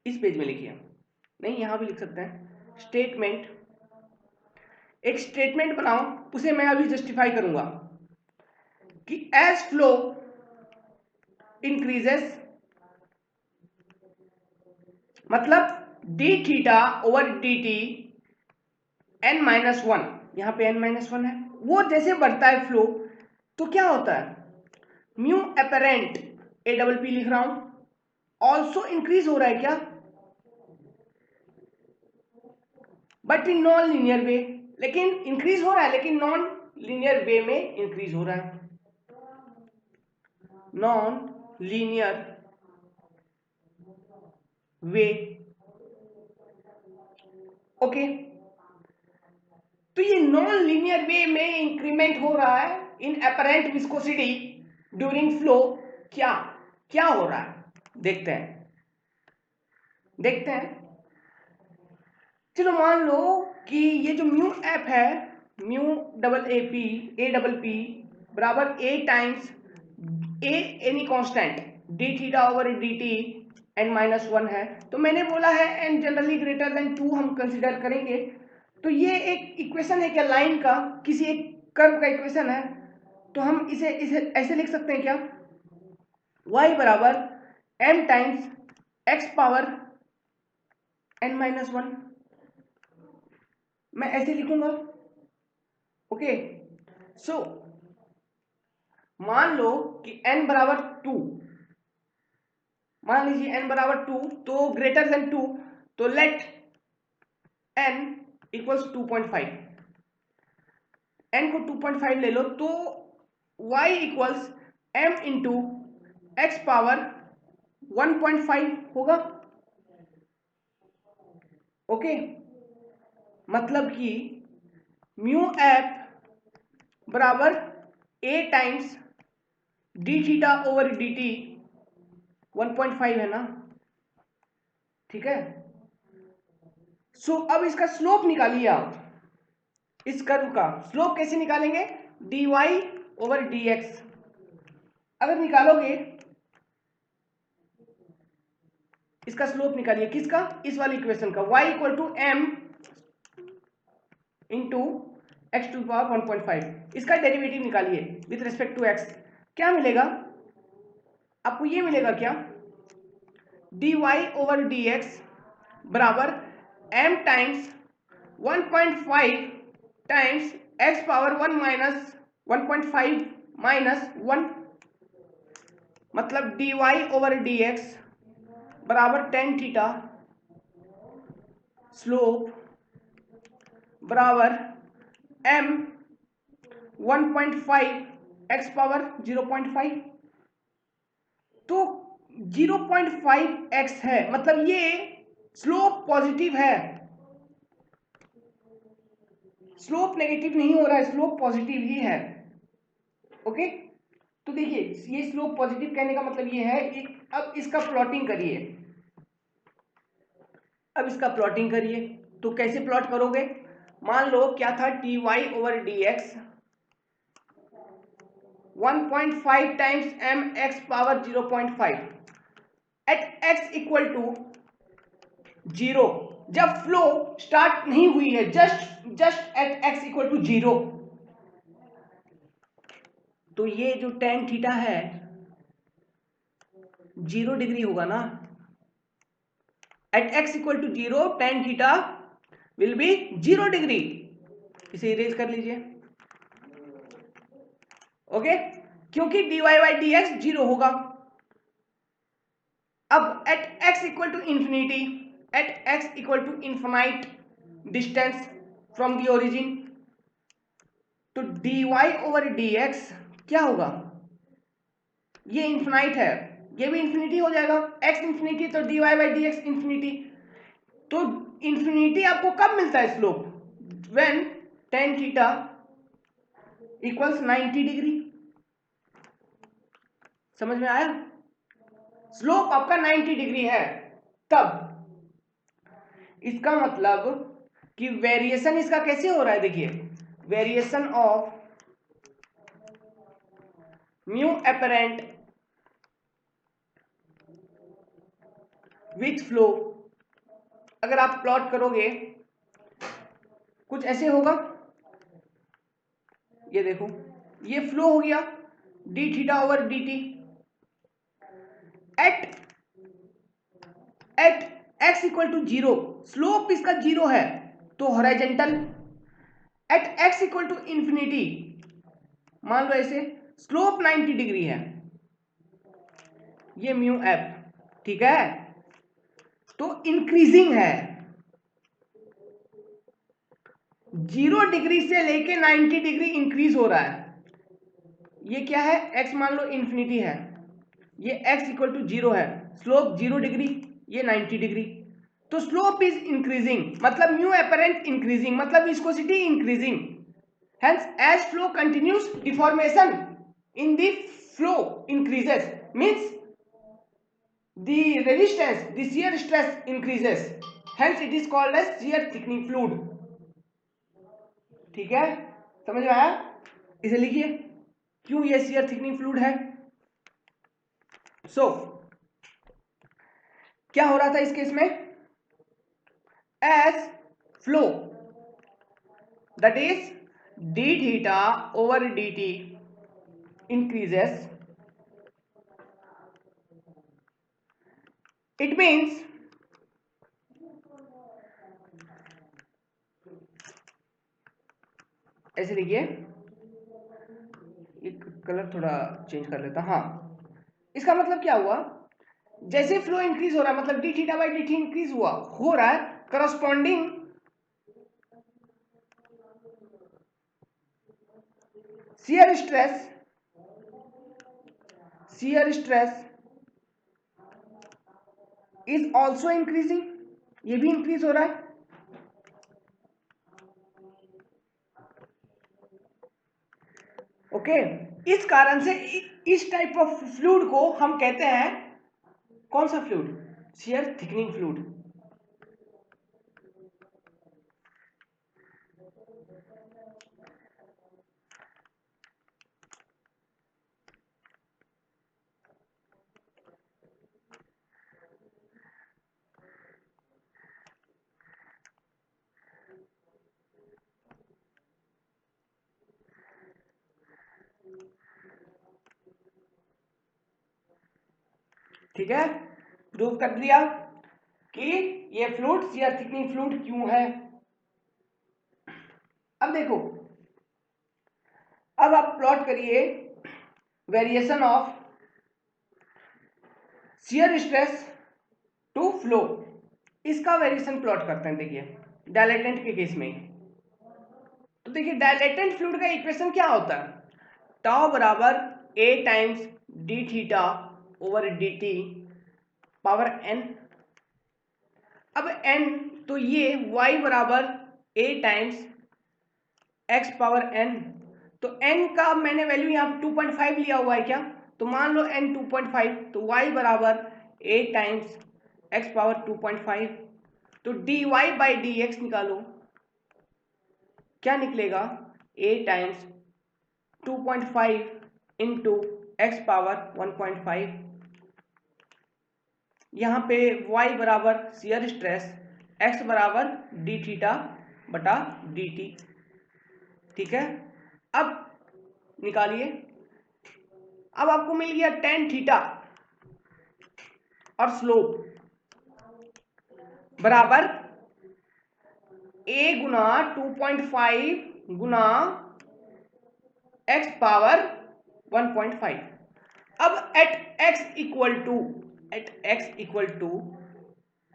इस पेज में लिखिए, नहीं यहां भी लिख सकते हैं, स्टेटमेंट, एक स्टेटमेंट बनाओ, उसे मैं अभी जस्टिफाई करूंगा कि एज फ्लो इंक्रीजेस, मतलब d theta over d t n-1, यहां पे n-1 है, वो जैसे बढ़ता है फ्लो तो क्या होता है, म्यू एपरेंट ए डबल पी लिख रहा हूं, ऑल्सो इंक्रीज हो रहा है क्या, बट इन नॉन लीनियर वे, लेकिन इंक्रीज हो रहा है लेकिन नॉन लीनियर वे में इंक्रीज हो रहा है, नॉन लीनियर वे। ओके, तो ये नॉन लीनियर वे में इंक्रीमेंट हो रहा है इन अपरेंट विस्कोसिटी ड्यूरिंग फ्लो, क्या क्या हो रहा है, देखते हैं देखते हैं। चलो मान लो कि ये जो म्यू एफ है, mu double a p a double p बराबर a times a any constant d theta over d t n-1 है, तो मैंने बोला है n जनरली ग्रेटर देन 2 हम कंसिडर करेंगे। तो ये एक इक्वेशन है क्या, लाइन का किसी एक कर्व का इक्वेशन है, तो हम इसे ऐसे लिख सकते हैं क्या, y बराबर m times x power n-1, मैं ऐसे लिखूंगा। ओके, सो मान लो कि n बराबर 2, मान लीजिए n बराबर 2, तो ग्रेटर देन 2, तो लेट n इक्वल्स 2.5, n को 2.5 ले लो, तो y equals m into x power 1.5 होगा। ओके, मतलब कि म्यू एफ बराबर a times d theta over d T 1.5 है ना, ठीक है। सो अब इसका स्लोप निकालिए आप, इस कर्व का स्लोप कैसे निकालेंगे, dy ओवर dx, अगर निकालोगे इसका स्लोप निकालिए, किसका, इस वाली इक्वेशन का, y equal to m into x to power 1.5, इसका डेरिवेटिव निकालिए विथ रिस्पेक्ट टू x, क्या मिलेगा आपको, ये मिलेगा क्या, dy ओवर dx बराबर m times 1.5 times x power 1 minus 1.5 minus 1, मतलब dy ओवर dx बराबर tan थीटा स्लोप बराबर m 1.5 x पावर 0.5, तो 0.5x है, मतलब ये स्लोप पॉजिटिव है, स्लोप नेगेटिव नहीं हो रहा है, स्लोप पॉजिटिव ही है। ओके, तो देखिए ये स्लोप पॉजिटिव कहने का मतलब ये है, अब इसका प्लॉटिंग करिए, अब इसका प्लॉटिंग करिए, तो कैसे प्लॉट करोगे, मान लो क्या था, d y over d x 1.5 times m x power 0.5 at x equal to 0, जब फ्लो स्टार्ट नहीं हुई है, just at x equal to 0, तो ये जो tan थीटा है 0 डिग्री होगा ना, at x equal to 0 tan theta will be 0 degree, इसे इरेज कर लीजिए। ओके, क्योंकि dy बाई डी एक्स 0 होगा। अब at x equal to infinity, at x equal to infinite distance from the origin, तो dy ओवर dx क्या होगा, ये इन्फिनाइट है, ये भी इंफिनिटी हो जाएगा, x इंफिनिटी तो dy by D x infinity, तो इंफिनिटी आपको कब मिलता है slope, when tan theta equals 90 degree, समझ में आया, स्लोप आपका 90 डिग्री है तब, इसका मतलब कि वेरिएशन इसका कैसे हो रहा है, देखिए variation of mu apparent with flow, अगर आप प्लॉट करोगे कुछ ऐसे होगा, ये देखो ये फ्लो हो गया d theta over d t at x equal to 0, slope इसका 0 है तो horizontal. At x equal to infinity, मान लो ऐसे स्लोप 90 डिग्री है, ये म्यू एफ, ठीक है, तो इंक्रीजिंग है, 0 डिग्री से लेके 90 डिग्री इंक्रीज हो रहा है। ये क्या है, x मान लो इन्फिनिटी है, ये x इक्वल टू 0 है, स्लोप 0 डिग्री, ये 90 डिग्री, तो स्लोप इज इंक्रीजिंग, मतलब म्यू अपेरेंट इंक्रीजिंग, मतलब viscosity increasing. Hence as flow continuous deformation in the flow increases, means the resistance, the shear stress increases, hence it is called as shear thickening fluid। ठीक है, समझ में आया? इसे लिखिए क्यों ये shear thickening fluid है। सो क्या हो रहा था इस केस में, as flow that is d theta over dt increases, it means ऐसे लिखिए, एक कलर थोड़ा चेंज कर लेता, हाँ, इसका मतलब क्या हुआ, जैसे फ्लो इंक्रीज हो रहा है, मतलब d theta by D T increase हो रहा है, corresponding shear stress is also increasing, ये भी इंक्रीज हो रहा है। ओके, इस कारण से इस टाइप ऑफ फ्लूइड को हम कहते हैं, कौन सा फ्लूइड, shear थिकनिंग फ्लूइड। ठीक है, प्रूव कर दिया कि ये फ्लूइड shear थिकनिंग फ्लूइड क्यों है। अब देखो, अब आप प्लॉट करिए variation of shear stress to flow, इसका वेरिएशन प्लॉट करते हैं। देखिए डायलेटेंट के केस में, तो देखिए डायलेटेंट फ्लूइड का इक्वेशन क्या होता है, टाउ बराबर a times d theta over d T power n। अब n, तो ये y बराबर a times x power n, तो n का मैंने वैल्यू यहाँ 2.5 लिया हुआ है क्या, तो मान लो n 2.5, तो y बराबर a टाइम्स x पावर 2.5, तो dy बाई डी एक्स निकालो, क्या निकलेगा, a times 2.5 into x power 1.5, यहाँ पे y बराबर shear स्ट्रेस, x बराबर डी थीटा बटा डी टी। ठीक है, अब निकालिए, अब आपको मिल गया tan थीटा और स्लोप बराबर a गुना 2.5 गुना x पावर 1.5। अब at x equal to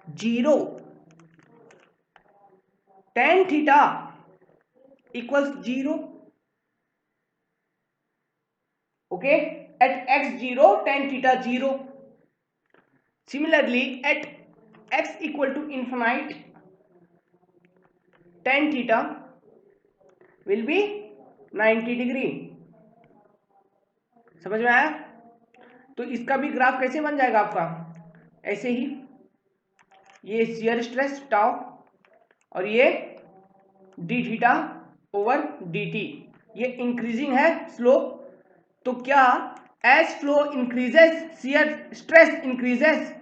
0, tan theta equals 0, okay, at x 0 tan theta 0। Similarly at x equal to infinite tan theta will B 90 degree. समझ में आया? तो इसका भी ग्राफ कैसे बन जाएगा आपका, ऐसे ही, ये shear स्ट्रेस टाउ और ये d theta over d t, ये इंक्रीजिंग है स्लोप, तो क्या as flow increases shear stress increases,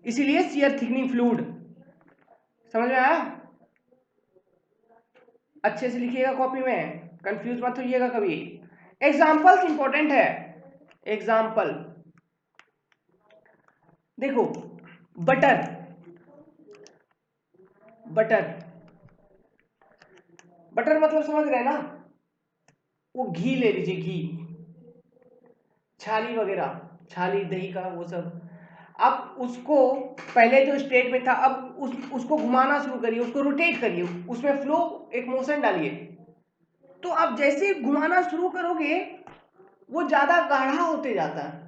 इसीलिए shear थिकनिंग फ्लूइड। समझ में आया? अच्छे से लिखिएगा कॉपी में, कंफ्यूज मत होइएगा कभी। एग्जाम्पल्स इंपॉर्टेंट है, एग्जाम्पल देखो, बटर बटर, बटर मतलब समझ रहे हैं ना, वो घी ले लीजिए, घी, छाली वगैरह, छाली दही का वो सब। आप उसको पहले जो स्टेट में था, अब उसको घुमाना शुरू करिए, उसको रोटेट करिए, उसमें फ्लो एक मोशन डालिए। तो आप जैसे घुमाना शुरू करोगे वो ज्यादा गाढ़ा होते जाता है,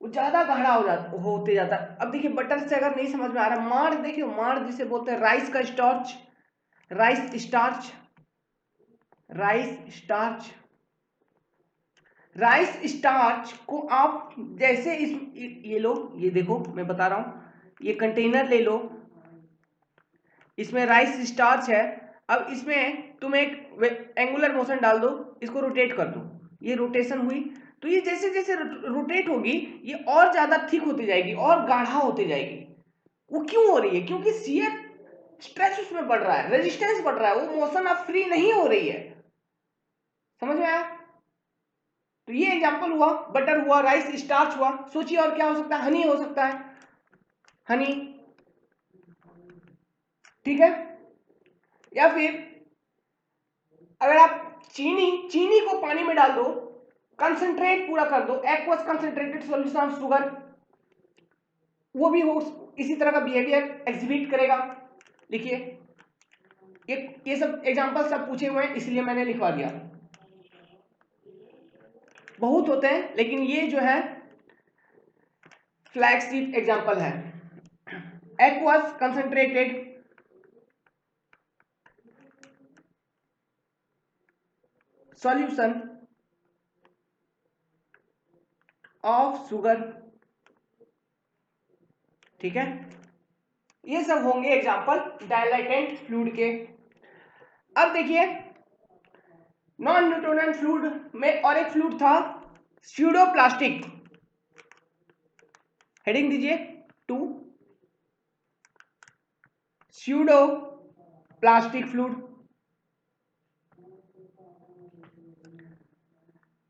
वो ज्यादा गाढ़ा होते जाता है। अब देखिए बटर से अगर नहीं समझ में आ रहा, माड़ देखिए, माड़ जिसे बोलते हैं राइस का starch, rice starch, rice starch, rice starch को आप जैसे ये लो, ये देखो मैं बता रहा हूं, ये कंटेनर ले लो, इसमें राइस स्टार्च है। अब इसमें तुम एक एंगुलर मोशन डाल दो, इसको रोटेट कर दो, ये रोटेशन हुई। तो ये जैसे जैसे रोटेट होगी ये और ज्यादा थिक होती जाएगी और गाढ़ा होती जाएगी। वो क्यों हो रही है? क्योंकि शियर स्ट्रेस उसमें बढ़ रहा है, रेजिस्टेंस बढ़ रहा है, वो मोशन अब फ्री नहीं हो रही है। समझ में आया? तो ये एग्जांपल हुआ, बटर हुआ, राइस स्टार्च हुआ। सोचिए और क्या हो सकता है? हनी हो सकता है, हनी, ठीक है। या फिर अगर आप चीनी को पानी में डाल दो, कंसंट्रेट पूरा कर दो, aqueous concentrated solution of sugar, वो भी हो इसी तरह का बिहेवियर एग्जिबिट करेगा। लिखिए, ये सब एग्जांपल सब पूछे हुए हैं इसलिए मैंने लिखवा दिया। बहुत होते हैं लेकिन ये जो है फ्लैगशिप एग्जांपल है। Aqueous concentrated solution of sugar, ठीक है। ये सब होंगे एग्जांपल डायलेटेंट फ्लूइड के। अब देखिए नॉन न्यूटोनियन फ्लूइड में और एक फ्लूइड था स्यूडोप्लास्टिक, हेडिंग दीजिए 2, स्यूडो प्लास्टिक फ्लूइड।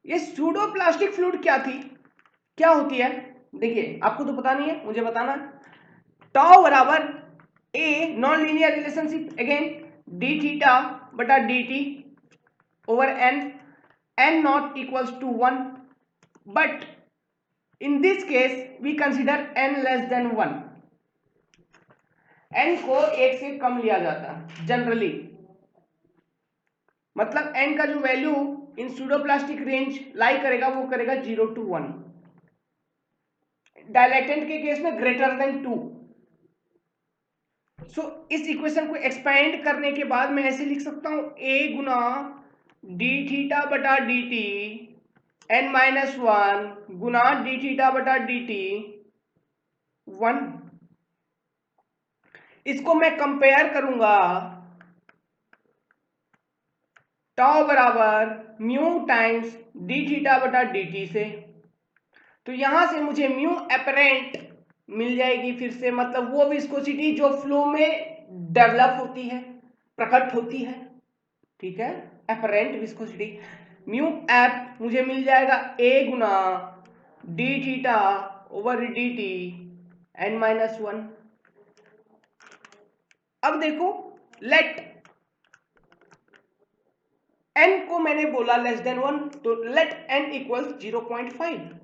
ये स्यूडो प्लास्टिक फ्लूइड क्या थी, क्या होती है? देखिए आपको तो पता नहीं है, मुझे बताना है। टाउ बराबर a, non linear relationship again, d theta बटा d t over n, n not equals to 1, but in this case we consider n less than 1। N को एक से कम लिया जाता है जनरली, मतलब एन का जो वैल्यू इन स्यूडोप्लास्टिक रेंज लाई करेगा वो करेगा 0 to 1, डायलेटेंट के केस में ग्रेटर देन 2। सो इस इक्वेशन को एक्सपेंड करने के बाद मैं ऐसे लिख सकता हूं, ए गुना डी थीटा बटा डी टी एन माइनस 1 गुना डी थीटा बटा डी टी 1। इसको मैं कंपेयर करूंगा टाउ बराबर म्यू टाइम्स डी थीटा बटा डी टी से। तो यहां से मुझे म्यू एपरेंट मिल जाएगी फिर से, मतलब वो विस्कोसिटी जो फ्लो में डेवलप होती है, प्रकट होती है, ठीक है। एपरेंट विस्कोसिटी म्यू एप मुझे मिल जाएगा ए गुना d theta over d t n minus 1। अब देखो लेट एन को मैंने बोला लेस देन 1, तो लेट एन इक्वल्स 0.5।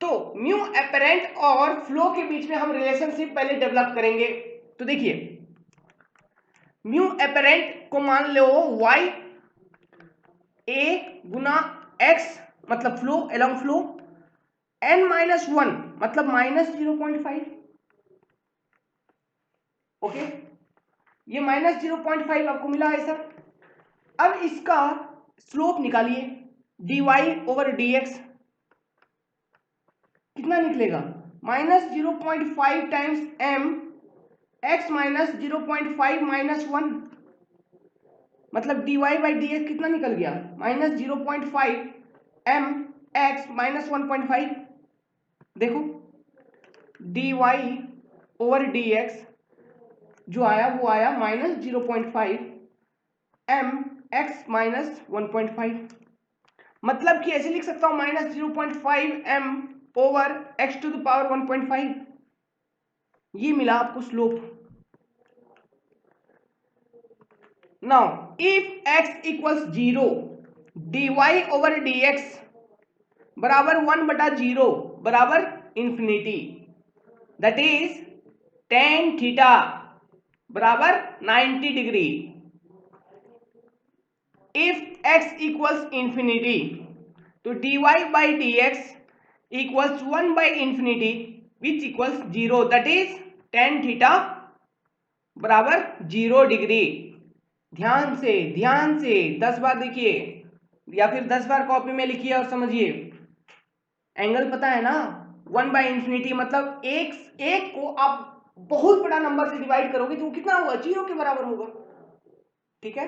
तो म्यू एपरेंट और फ्लो के बीच में हम रिलेशनशिप पहले डेवलप करेंगे। तो देखिए म्यू एपरेंट को मान लो y a गुना x, मतलब flow along flow, n minus 1 मतलब माइनस 0.5, ओके। ये माइनस 0.5 आपको मिला है सर। अब इसका स्लोप निकालिए, dy ओवर dx कितना निकलेगा? Minus 0.5 times m x minus 0.5 minus 1, मतलब dy बाई डी एक्स कितना निकल गया? Minus 0.5 m x minus 1.5। देखो dy ओवर डी एक्स जो आया वो आया माइनस 0.5 m x माइनस 1.5, मतलब कि ऐसे लिख सकता हूं minus 0.5 m over x to the power 1.5। ये मिला आपको slope. Now if x equals 0, dy over dx बराबर 1/0 बराबर infinity, that is tan theta बराबर 90 degree. If x equals infinity तो dy by dx equals 1 by infinity which equals 0, that is tan theta बराबर 0 degree. ध्यान से 10 बार देखिए या फिर 10 बार कॉपी में लिखिए और समझिए। एंगल पता है ना, 1 बाई इंफिनिटी मतलब एक को आप बहुत बड़ा नंबर से डिवाइड करोगे तो वो कितना होगा, 0 के बराबर होगा, ठीक है।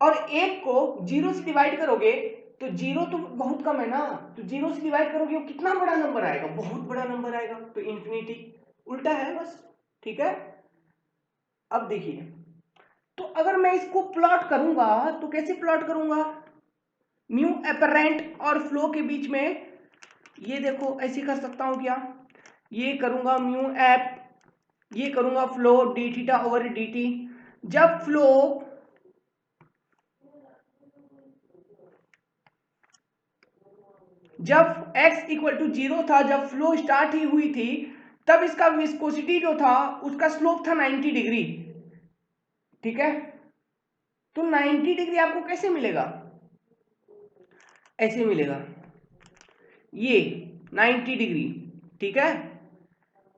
और एक को 0 से डिवाइड करोगे तो 0 तो बहुत कम है ना, तो 0 से डिवाइड करोगे वो कितना बड़ा नंबर आएगा, बहुत बड़ा नंबर आएगा, तो इंफिनिटी उल्टा है बस, ठीक है। अब देखिए, तो अगर मैं इसको प्लॉट करूंगा तो कैसे प्लॉट करूंगा, म्यू एपरेंट और फ्लो के बीच में, ये देखो ऐसे कर सकता हूं क्या, ये करूंगा म्यू एप, ये करूंगा flow d theta over d T. जब फ्लो जब x इक्वल टू 0 था, जब फ्लो स्टार्ट ही हुई थी, तब इसका विस्कोसिटी जो था उसका स्लोप था 90 डिग्री, ठीक है। तो 90 डिग्री आपको कैसे मिलेगा, ऐसे मिलेगा, ये 90 डिग्री, ठीक है,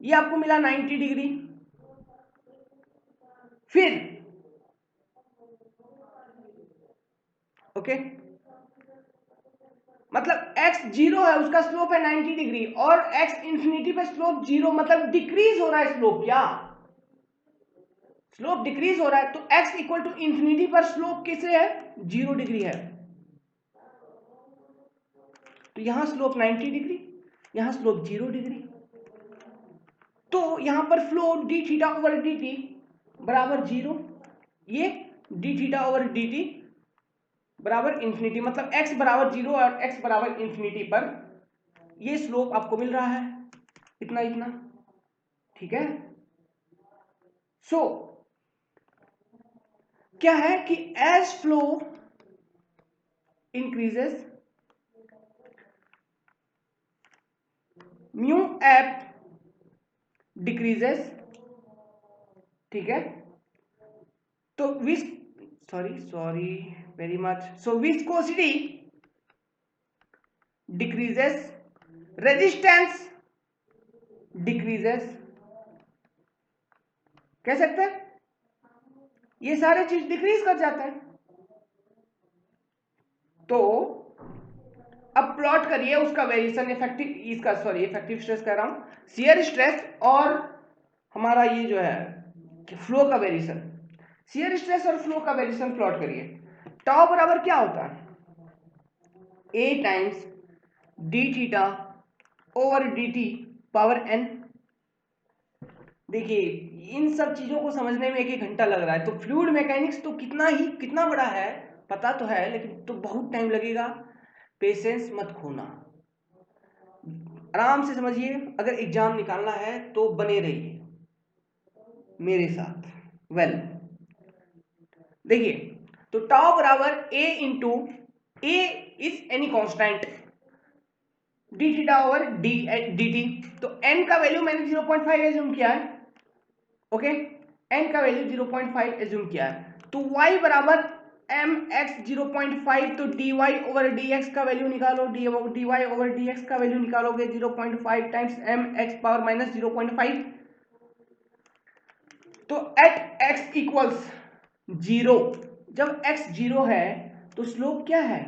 ये आपको मिला 90 डिग्री। फिर ओके, मतलब x 0 है, उसका स्लोप है 90 डिग्री, और x इंफिनिटी पे स्लोप 0, मतलब डिक्रीज हो रहा है स्लोप, क्या स्लोप डिक्रीज हो रहा है, तो x इक्वल टू इंफिनिटी पर स्लोप किसे है, 0 डिग्री है। तो यहां स्लोप 90 डिग्री, यहां स्लोप 0 डिग्री, तो यहां पर flow d theta over d T बराबर 0, ये d theta over d T बराबर इंफिनिटी, मतलब x बराबर 0 और x बराबर इंफिनिटी पर ये स्लोप आपको मिल रहा है, इतना इतना, ठीक है। सो क्या है कि as flow increases mu app decreases, ठीक है। तो विस sorry very much, so viscosity decreases, resistance decreases, कह सकते हैं ये सारे चीज डिक्रीज कर जाते हैं। तो अब प्लॉट करिए उसका वेरिएशन, इफेक्टिव स्ट्रेस कह रहा हूं, शियर स्ट्रेस और हमारा ये जो है फ्लो का वेरिएशन, शियर स्ट्रेस और फ्लो का वेरिएशन प्लॉट करिए। टाउ बराबर क्या होता है, a times d theta over d T power n। देखिए इन सब चीजों को समझने में 1-1 घंटा लग रहा है, तो फ्लूइड मैकेनिक्स तो कितना बड़ा है पता तो है, लेकिन तो बहुत टाइम लगेगा, पेशेंस मत खोना, आराम से समझिए, अगर एग्जाम निकालना है तो बने रहिए मेरे साथ। वेल देखिए, तो टाउ बराबर a into A is any constant d theta over D D T, तो n का वैल्यू मैंने 0.5 एज्यूम किया है, ओके, n का वैल्यू 0.5 एज्यूम किया है, तो y बराबर mx 0.5, तो dy ओवर dx का वैल्यू निकालो, dy ओवर dx का वैल्यू निकालोगे 0.5 टाइम्स mx पावर माइनस 0.5, तो एट x इक्वल्स 0, जब x 0 है तो स्लोप क्या है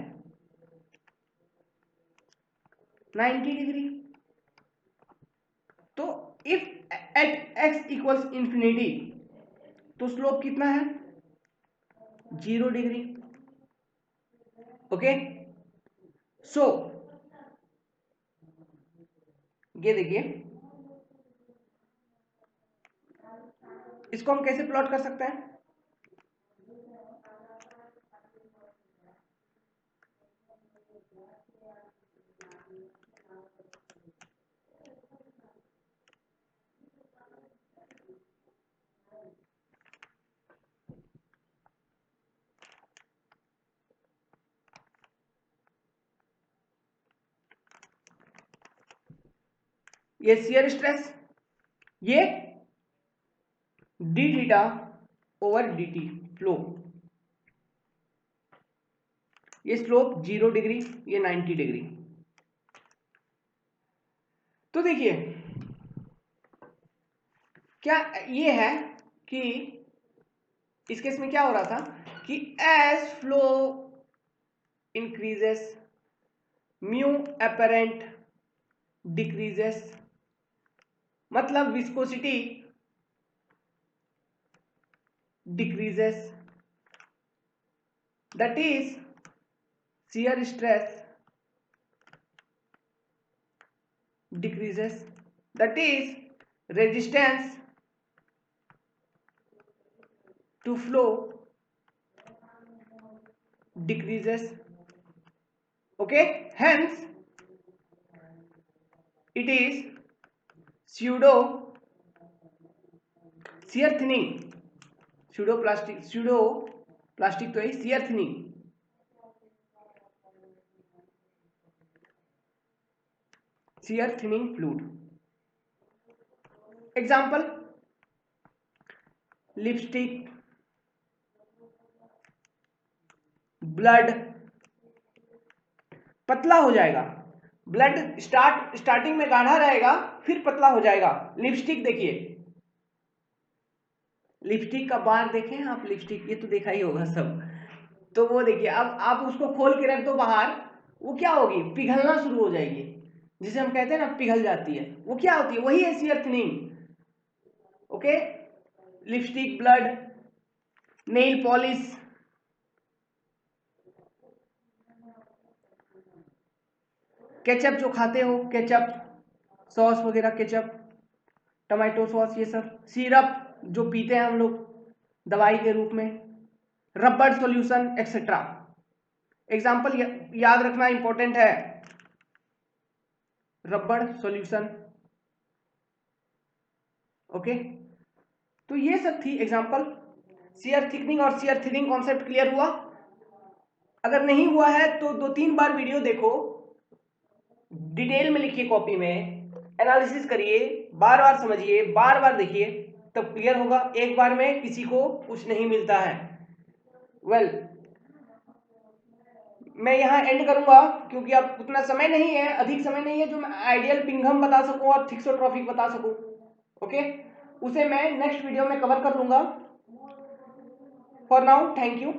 90 डिग्री, तो if at x equals infinity तो स्लोप कितना है 0 डिग्री, ओके। सो ये देखिए, इसको हम कैसे प्लॉट कर सकते हैं, ये शियर स्ट्रेस, ये d theta over d t flow, ये स्लोप 0 डिग्री, ये 90 डिग्री। तो देखिए क्या ये है कि इस केस में क्या हो रहा था कि as flow increases mu apparent decreases, मतलब viscosity decreases, that is shear stress decreases, that is resistance to flow decreases. Okay, hence it is pseudo shear thinning, pseudo plastic तो है shear thinning, shear thinning fluid. Example, lipstick, blood पतला हो जाएगा, blood starting में गाढ़ा रहेगा फिर पतला हो जाएगा। लिपस्टिक देखिए, लिपस्टिक का बार देखें आप, लिपस्टिक ये तो देखा ही होगा सब, तो वो देखिए अब आप उसको खोल के रख दो बाहर, वो क्या होगी, पिघलना शुरू हो जाएगी, जिसे हम कहते हैं ना पिघल जाती है, वो क्या होती है, वही है shear thinning. Okay, lipstick, blood, nail polish, ketchup जो खाते हो, केचप सॉस वगैरह, केचप, टमाटो सॉस, ये सब, सिरप जो पीते हैं हम लोग दवाई के रूप में, रबड़ सॉल्यूशन एक्सेट्रा। एग्जाम्पल याद रखना इंपॉर्टेंट है, रबड़ सॉल्यूशन। ओके, तो ये सब थी एग्जाम्पल। शियर थिकनिंग और शियर थिनिंग कॉन्सेप्ट क्लियर हुआ? अगर नहीं हुआ है तो 2-3 बार वीडियो देखो, डिटेल में लिखिए कॉपी में, एनालिसिस करिए, बार बार समझिए, बार बार देखिए, तब क्लियर होगा। एक बार में किसी को कुछ नहीं मिलता है। वेल, मैं यहाँ एंड करूंगा क्योंकि अब उतना समय नहीं है, अधिक समय नहीं है जो मैं आइडियल पिंघम बता सकूं और थिक्सोट्रॉपिक बता सकूं। ओके, उसे मैं नेक्स्ट वीडियो में कवर कर लूंगा। For now thank you.